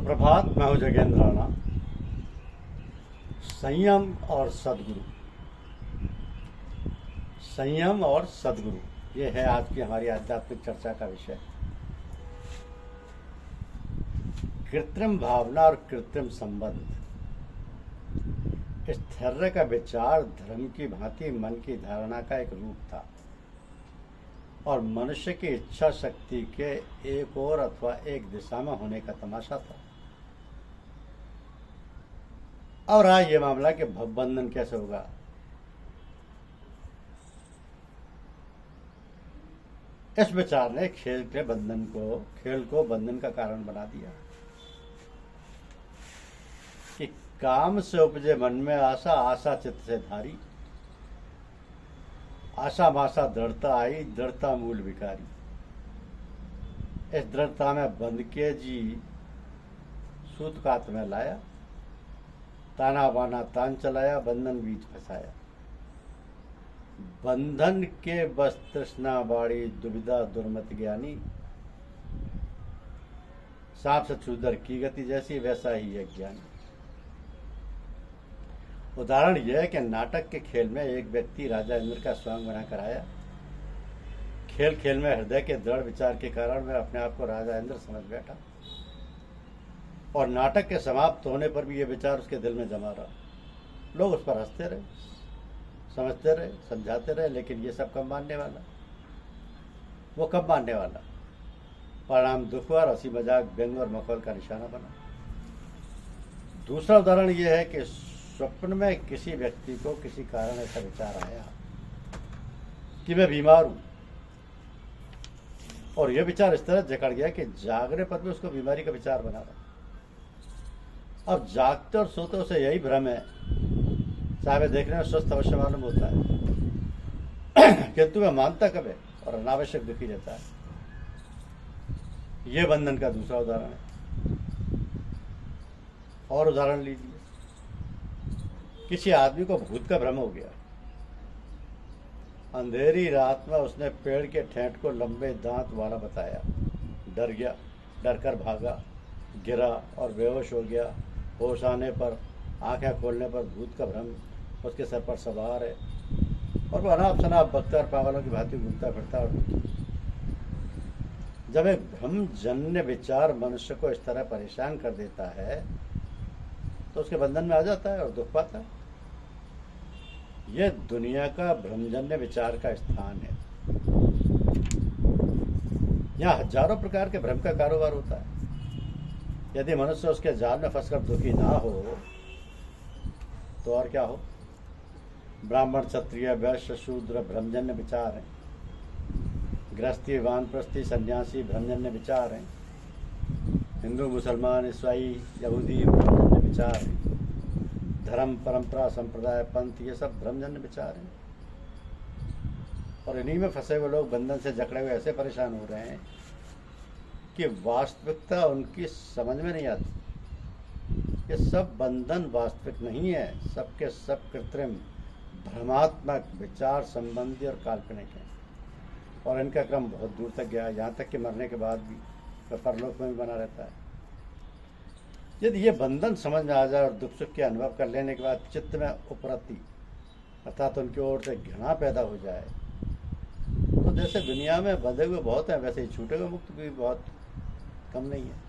सुप्रभात। मैं हूं जगेंद्र राणा। संयम और सद्गुरु, संयम और सद्गुरु, ये है आज की हमारी आध्यात्मिक चर्चा का विषय। कृत्रिम भावना और कृत्रिम संबंध, इस धैर्य का विचार धर्म की भांति मन की धारणा का एक रूप था और मनुष्य की इच्छा शक्ति के एक ओर अथवा एक दिशा में होने का तमाशा था। और रहा यह मामला कि भवबंधन कैसे होगा। इस विचार ने खेल को बंधन का कारण बना दिया कि काम से उपजे मन में आशा, आशा चित्त से धारी, आशा माशा दृढ़ता आई, दृढ़ता मूल विकारी। इस दृढ़ता में बंध के जी सूत कात में लाया, ताना बाना तान चलाया, बंधन बीच फंसाया। बंधन के बस तृष्णा बाड़ी, दुविधा दुर्मत ज्ञानी। सांप से छूदर की गति जैसी, वैसा ही है ज्ञानी। उदाहरण यह है कि नाटक के खेल में एक व्यक्ति राजा इंद्र का स्वयं बनाकर आया। खेल खेल में हृदय के दृढ़ विचार के कारण मैं अपने आप को राजा इंद्र समझ बैठा और नाटक के समाप्त होने पर भी यह विचार उसके दिल में जमा रहा। लोग उस पर हंसते रहे, समझते रहे, समझाते रहे, लेकिन ये सब कब मानने वाला, वो कब मानने वाला। परिणाम दुख और हंसी मजाक, व्यंग और मखौल का निशाना बना। दूसरा उदाहरण यह है कि स्वप्न में किसी व्यक्ति को किसी कारण ऐसा विचार आया कि मैं बीमार हूं और यह विचार इस तरह जकड़ गया कि जागने पर भी उसको बीमारी का विचार बना रहा। अब जागते और सोते उसे यही भ्रम है, चाहे वह देखने में स्वस्थ अवश्य मालूम होता है किंतु वह मानता कब है और अनावश्यक दुखी रहता है। यह बंधन का दूसरा उदाहरण है। और उदाहरण लीजिए, किसी आदमी को भूत का भ्रम हो गया। अंधेरी रात में उसने पेड़ के ठेठ को लंबे दांत वाला बताया। डर गया, डर कर भागा, गिरा और बेहोश हो गया। होश आने पर, आंखें खोलने पर भूत का भ्रम उसके सर पर सवार है और वह अनाप शनाप बकता और पागलों की भांति घूमता फिरता। और जब एक भ्रमजन्य विचार मनुष्य को इस तरह परेशान कर देता है तो उसके बंधन में आ जाता है और दुख पाता है। यह दुनिया का भ्रमजन्य विचार का स्थान है। यहाँ हजारों प्रकार के भ्रम का कारोबार होता है। यदि मनुष्य उसके जाल में फंसकर दुखी ना हो तो और क्या हो। ब्राह्मण, क्षत्रिय, वैश्य, शूद्र भ्रमजन्य विचार हैं। गृहस्थी, वानप्रस्थी, सन्यासी भ्रमजन्य विचार हैं। हिंदू, मुसलमान, ईसाई, यहूदी भ्रमजन्य विचार हैं। धर्म, परंपरा, संप्रदाय, पंथ, ये सब भ्रमजन्य विचार हैं। और इन्हीं में फंसे हुए लोग बंधन से जकड़े हुए ऐसे परेशान हो रहे हैं कि वास्तविकता उनकी समझ में नहीं आती। ये सब बंधन वास्तविक नहीं है, सबके सब कृत्रिम, भ्रमात्मक, विचार संबंधी और काल्पनिक हैं। और इनका क्रम बहुत दूर तक गया, यहाँ तक कि मरने के बाद भी वह परलोक में भी बना रहता है। यदि ये बंधन समझ में आ जाए और दुख सुख के अनुभव कर लेने के बाद चित्त में उपरति अर्थात उनकी ओर से घृणा पैदा हो जाए तो जैसे दुनिया में बंधे हुए बहुत हैं, वैसे ही छूटे हुए मुक्त भी बहुत कम नहीं है।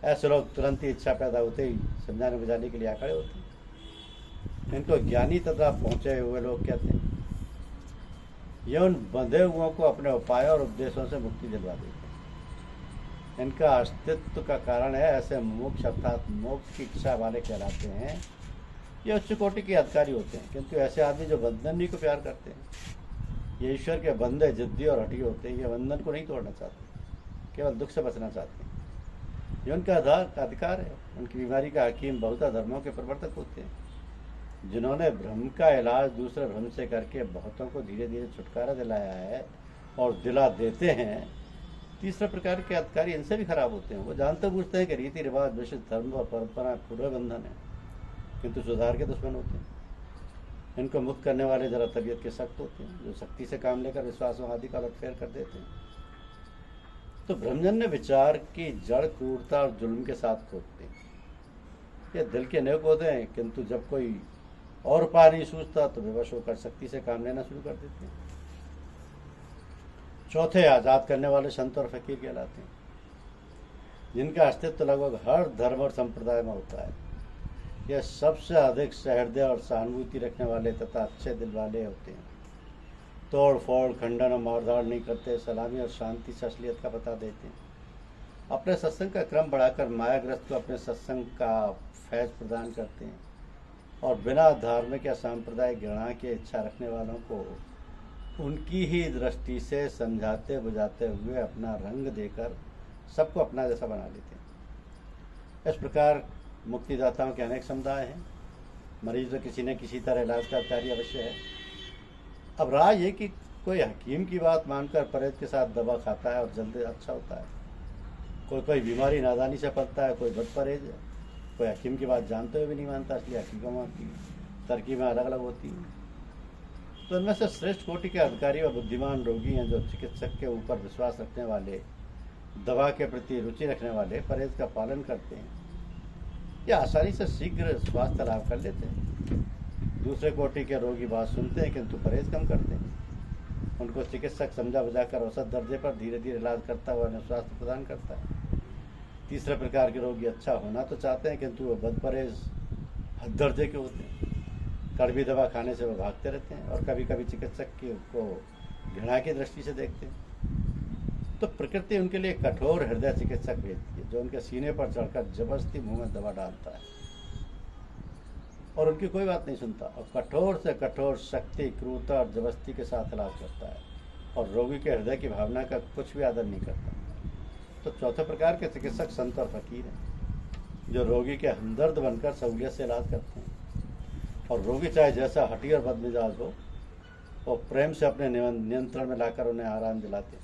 ऐसे लोग तुरंत ही इच्छा पैदा होते ही समझाने बुझाने के लिए आ खड़े होते हैं। इनको ज्ञानी तथा पहुंचे हुए लोग कहते हैं। ये उन बंधे हुओं को अपने उपायों और उपदेशों से मुक्ति दिलवा देते हैं। इनका अस्तित्व का कारण है ऐसे मोक्ष अर्थात मोक्ष की इच्छा वाले कहलाते हैं। ये उच्च कोटि के अधिकारी होते हैं, किंतु ऐसे आदमी जो बंधन ही को प्यार करते हैं, ये ईश्वर के बंधे, जिद्दी और हठी होते हैं। ये बंधन को नहीं तोड़ना चाहते, केवल दुख से बचना चाहते हैं। ये उनका अधिकार है। उनकी बीमारी का हकीम बहुधा धर्मों के प्रवर्तक होते हैं, जिन्होंने भ्रम का इलाज दूसरे भ्रम से करके बहुतों को धीरे धीरे छुटकारा दिलाया है और दिला देते हैं। तीसरे प्रकार के अधिकारी इनसे भी खराब होते हैं। वो जानते बूझते हैं कि रीति रिवाज, विशिष्ट धर्म व परंपरा पूरे बंधन है, किंतु सुधार के दुश्मन होते हैं। इनको मुक्त करने वाले जरा तबीयत के सख्त होते हैं, जो सख्ती से काम लेकर विश्वासों आदि का उलटफेर कर देते हैं। तो ब्रह्मजन्य विचार की जड़ क्रूरता और जुल्म के साथ खोदते हैं। ये दिल के नेक होते हैं, किंतु जब कोई और उपाय नहीं सूझता तो विवश होकर शक्ति से काम लेना शुरू कर देते हैं। चौथे, आज़ाद करने वाले संत और फकीर कहलाते हैं, जिनका अस्तित्व लगभग हर धर्म और संप्रदाय में होता है। यह सबसे अधिक सहृदय और सहानुभूति रखने वाले तथा अच्छे दिल वाले होते हैं। तोड़ फोड़, खंडन और मारधाड़ नहीं करते, सलामी और शांति से असलियत का पता देते हैं। अपने सत्संग का क्रम बढ़ाकर मायाग्रस्त को अपने सत्संग का फैज प्रदान करते हैं और बिना धार्मिक या सांप्रदायिक घृणा की इच्छा रखने वालों को उनकी ही दृष्टि से समझाते बुझाते हुए अपना रंग देकर सबको अपना जैसा बना लेते हैं। इस प्रकार मुक्तिदाताओं के अनेक समुदाय हैं। मरीज तो किसी न किसी तरह इलाज का कार्य अवश्य है। अब राय ये कि कोई हकीम की बात मानकर परहेज के साथ दवा खाता है और जल्दी अच्छा होता है। कोई बीमारी नादानी से पड़ता है, कोई बदपरहेज है, कोई हकीम की बात जानते हुए भी नहीं मानता, इसलिए हकीमों की तरकीबें अलग अलग होती हैं। तो इनमें से श्रेष्ठ कोटि के अधिकारी व बुद्धिमान रोगी हैं जो चिकित्सक के ऊपर विश्वास रखने वाले, दवा के प्रति रुचि रखने वाले, परहेज का पालन करते हैं या आसानी से शीघ्र स्वास्थ्य लाभ कर लेते हैं। दूसरे कोटि के रोगी बात सुनते हैं किंतु परहेज कम करते हैं। उनको चिकित्सक समझा बुझाकर औसत दर्जे पर धीरे धीरे इलाज करता हुआ उन्हें स्वास्थ्य प्रदान करता है। तीसरे प्रकार के रोगी अच्छा होना तो चाहते हैं किंतु वो बदपरहेज हद दर्जे के होते हैं। कड़वी दवा खाने से वो भागते रहते हैं और कभी कभी चिकित्सक को घृणा की दृष्टि से देखते हैं। तो प्रकृति उनके लिए कठोर हृदय चिकित्सक भेजती है जो उनके सीने पर चढ़कर जबरदस्ती मुंह में दवा डालता है और उनकी कोई बात नहीं सुनता और कठोर से कठोर शक्ति, क्रूरता और जबरदस्ती के साथ इलाज करता है और रोगी के हृदय की भावना का कुछ भी आदर नहीं करता। तो चौथे प्रकार के चिकित्सक संत और फकीर हैं जो रोगी के हमदर्द बनकर सहूलियत से इलाज करते हैं और रोगी चाहे जैसा हठी और बदमिजाज हो वो प्रेम से अपने नियंत्रण में लाकर उन्हें आराम दिलाते हैं।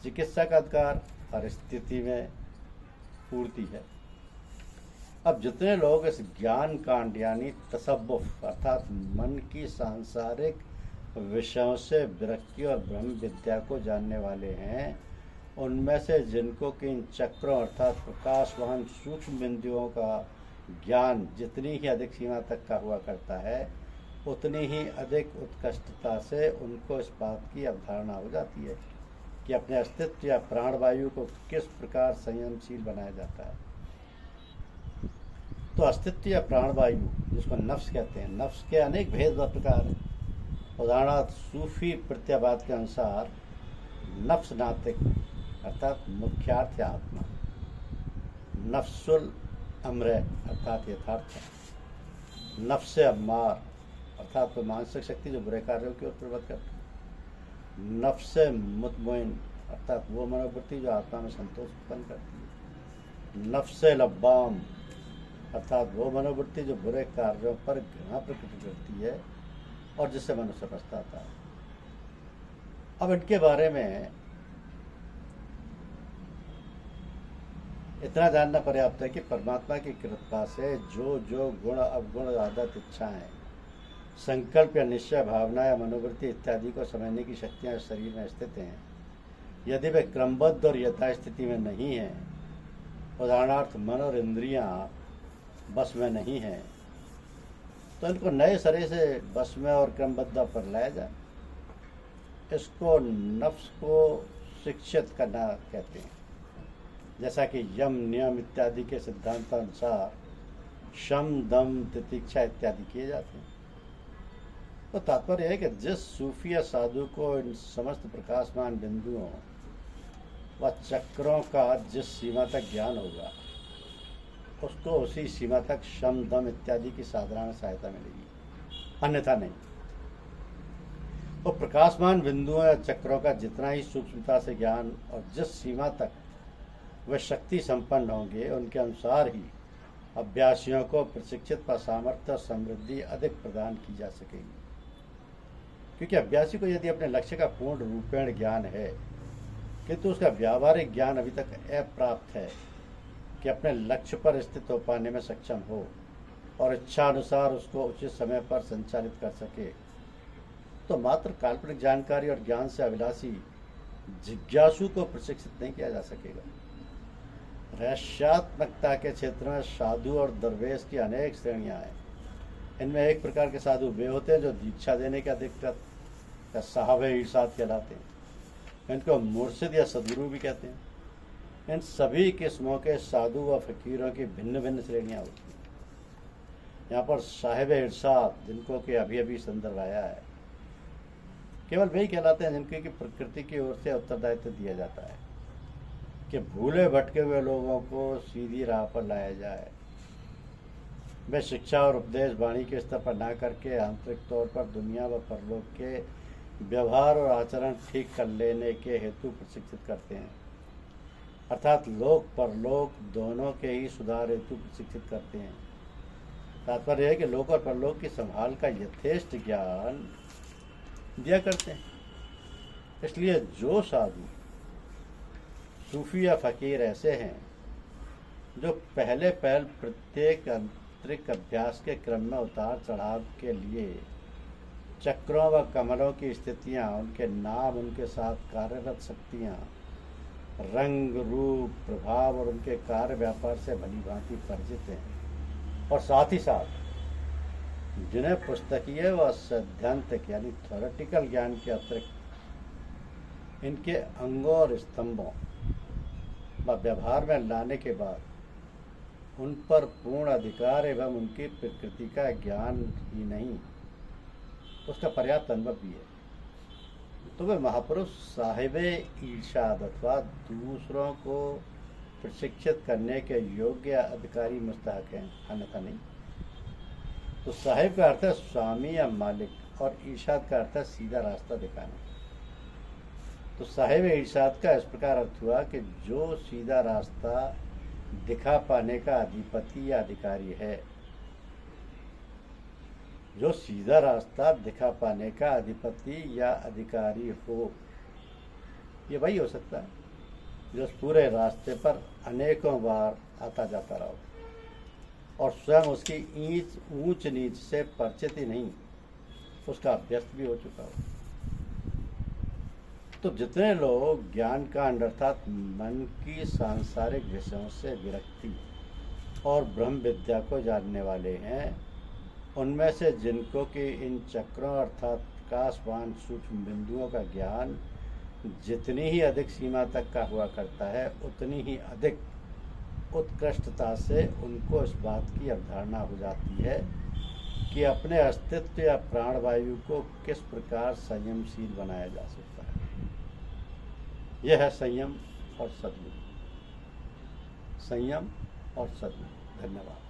चिकित्सा का अधिकार हर स्थिति में पूर्ति है। अब जितने लोग इस ज्ञान कांड यानी तसव्वुफ अर्थात मन की सांसारिक विषयों से विरक्ति और ब्रह्म विद्या को जानने वाले हैं, उनमें से जिनको कि इन चक्रों अर्थात प्रकाशवान सूक्ष्म बिंदुओं का ज्ञान जितनी ही अधिक सीमा तक का हुआ करता है, उतनी ही अधिक उत्कृष्टता से उनको इस बात की अवधारणा हो जाती है कि अपने अस्तित्व या प्राणवायु को किस प्रकार संयमशील बनाया जाता है। तो अस्तित्व या प्राणवायु जिसको नफ्स कहते हैं, नफ्स के अनेक भेद व प्रकार हैं। उदाहरणार्थ सूफी प्रत्ययवाद के अनुसार नफ्स नातिक अर्थात मुख्यार्थ या आत्मा, नफ्सुल अम्र अर्थात यथार्थ, नफ्स अम्मार अर्थात तो मानसिक शक्ति जो बुरे कार्यों की ओर प्रवृत्त करती है, नफ्स मुतमईन अर्थात वो मनोवृत्ति जो आत्मा में संतोष उत्पन्न करती है, नफ्स लब्बाम अर्थात वो मनोवृत्ति जो बुरे कार्यों पर घृणा प्रकट करती है और जिससे मनुष्य पछताता है। अब इनके बारे में इतना जानना पर्याप्त है कि परमात्मा की कृपा से जो जो गुण अवगुण आदत इच्छाएं, संकल्प या निश्चय, भावना या मनोवृत्ति इत्यादि को समझने की शक्तियां शरीर में स्थित हैं, यदि वे क्रमबद्ध और यथास्थिति में नहीं हैं, उदाहरणार्थ मन और इंद्रियां बस में नहीं हैं, तो इनको नए सिरे से बस में और क्रमबद्ध पर लाया जाए। इसको नफ्स को शिक्षित करना कहते हैं। जैसा कि यम नियम इत्यादि के सिद्धांतानुसार शम दम तितिक्षा इत्यादि किए जाते हैं। तो तात्पर्य है कि जिस सूफी या साधु को इन समस्त प्रकाशमान बिंदुओं व चक्रों का जिस सीमा तक ज्ञान होगा, उसको उसी सीमा तक शम दम इत्यादि की साधना में सहायता मिलेगी, अन्यथा नहीं। तो प्रकाशमान बिंदुओं या चक्रों का जितना ही सूक्ष्मता से ज्ञान और जिस सीमा तक वे शक्ति संपन्न होंगे, उनके अनुसार ही अभ्यासियों को प्रशिक्षित व सामर्थ्य और समृद्धि अधिक प्रदान की जा सकेगी। क्योंकि अभ्यासी को यदि अपने लक्ष्य का पूर्ण रूपेण ज्ञान है किंतु उसका व्यावहारिक ज्ञान अभी तक अप्राप्त है कि अपने लक्ष्य पर स्थित हो पाने में सक्षम हो और इच्छा अनुसार उसको उचित समय पर संचालित कर सके, तो मात्र काल्पनिक जानकारी और ज्ञान से अभिलाषी जिज्ञासु को प्रशिक्षित नहीं किया जा सकेगा। रहस्यात्मकता के क्षेत्र में साधु और दरवेश की अनेक श्रेणियां हैं। इनमें एक प्रकार के साधु वे होते हैं जो दीक्षा देने की अधिकृत या साहब-ए इरशाद कहलाते हैं। इनको मुर्शिद या सदगुरु भी कहते हैं। इन सभी किस्मों के साधु व फकीरों की भिन्न भिन्न श्रेणियां होती हैं। यहाँ पर साहिब-ए इरशाद जिनको कि अभी अभी संदर्भ आया है, केवल वही कहलाते हैं जिनके की प्रकृति की ओर से उत्तरदायित्व दिया जाता है कि भूले भटके हुए लोगों को सीधी राह पर लाया जाए। वे शिक्षा और उपदेश वाणी के स्तर पर ना करके आंतरिक तौर पर दुनिया व परलोक के व्यवहार और आचरण ठीक कर लेने के हेतु प्रशिक्षित करते हैं, अर्थात लोक परलोक दोनों के ही सुधार हेतु प्रशिक्षित करते हैं। तात्पर्य है कि लोक और परलोक की संभाल का यथेष्ट ज्ञान दिया करते हैं। इसलिए जो साधु सूफी या फकीर ऐसे हैं जो पहले प्रत्येक आंतरिक अभ्यास के क्रम में उतार चढ़ाव के लिए चक्रों व कमलों की स्थितियाँ, उनके नाम, उनके साथ कार्यरत शक्तियाँ, रंग रूप प्रभाव और उनके कार्य व्यापार से भली भांति परिचित हैं, और साथ ही साथ जिन्हें पुस्तकीय व सैद्धांतिक यानी थ्योरेटिकल ज्ञान के अतिरिक्त इनके अंगों और स्तंभों व व्यवहार में लाने के बाद उन पर पूर्ण अधिकार एवं उनकी प्रकृति का ज्ञान ही नहीं, उसका पर्याप्त अनुभव भी है, तो वे महापुरुष साहिबे इरशाद अथवा दूसरों को प्रशिक्षित करने के योग्य अधिकारी मुस्तहक हैं, अन्यथा नहीं। तो साहिब का अर्थ है स्वामी या मालिक, और इरशाद का अर्थ है सीधा रास्ता दिखाना। तो साहिब इरशाद का इस प्रकार अर्थ हुआ कि जो सीधा रास्ता दिखा पाने का अधिपति या अधिकारी है, जो सीधा रास्ता दिखा पाने का अधिपति या अधिकारी हो, ये वही हो सकता है जो उस पूरे रास्ते पर अनेकों बार आता जाता रहा हो और स्वयं उसकी ऊंच नीच से परिचित ही नहीं, उसका अभ्यस्त भी हो चुका हो। तो जितने लोग ज्ञान कांड अर्थात मन की सांसारिक विषयों से विरक्ति और ब्रह्म विद्या को जानने वाले हैं, उनमें से जिनको कि इन चक्रों अर्थात प्रकाशवान सूक्ष्म बिंदुओं का ज्ञान जितनी ही अधिक सीमा तक का हुआ करता है, उतनी ही अधिक उत्कृष्टता से उनको इस बात की अवधारणा हो जाती है कि अपने अस्तित्व या प्राणवायु को किस प्रकार संयमशील बनाया जा सकता है। यह है संयम और सद्गुरु। संयम और सद्गुरु। धन्यवाद।